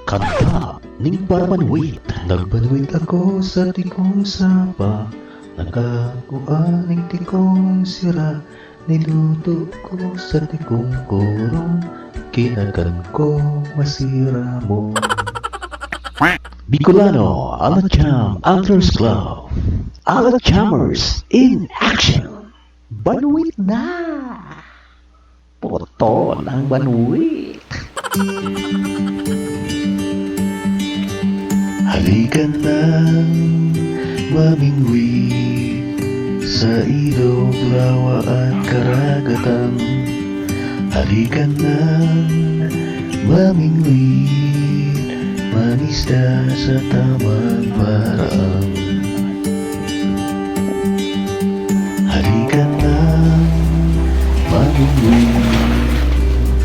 Kanta ning Barbanwit. Nagbanwit ako sa tikong sapa, nakakuaning tikong sira, niluto ko sa tikong kurong, kinagan ko masira mo. Bicolano, Alacham, Antlers Club, Alachammers in action! Banwit na! Poto ng banwit! Halika na, mamingwit sa ilog, lawa at karagatan. Halika na, mamingwit, mangisda sa tamang paraan. Halika na, mamingwit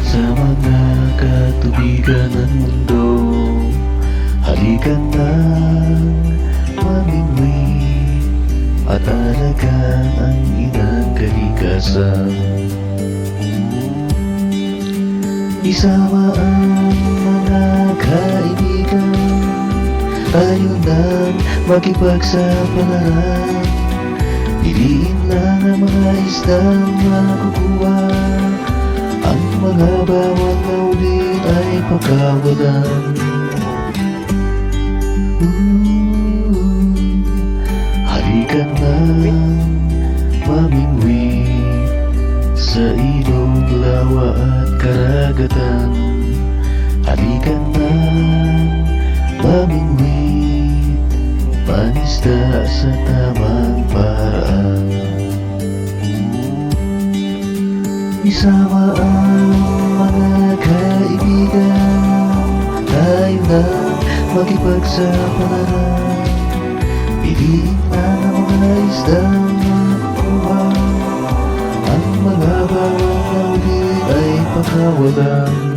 sa mga katubigan ng mundo. Halika na, mamingwit, at alagaan ang inang kalikasan. Isama ang mga kaibigan, tayo nang makipagsapalaran. Piliin lang ang mga isdang makukuha, ang mga bawat na ulit ay pagkawalan. Halika na, mamingwit sa ilog, lawa at karagatan. Halika na, mamingwit, mangisda sa tamang paraan. Isama ang mga kaibigan, tayo na makipagsapalaran. Piliin lang ang mga isdang makukuha, ang mga bawat na ulit ay pagkawalan.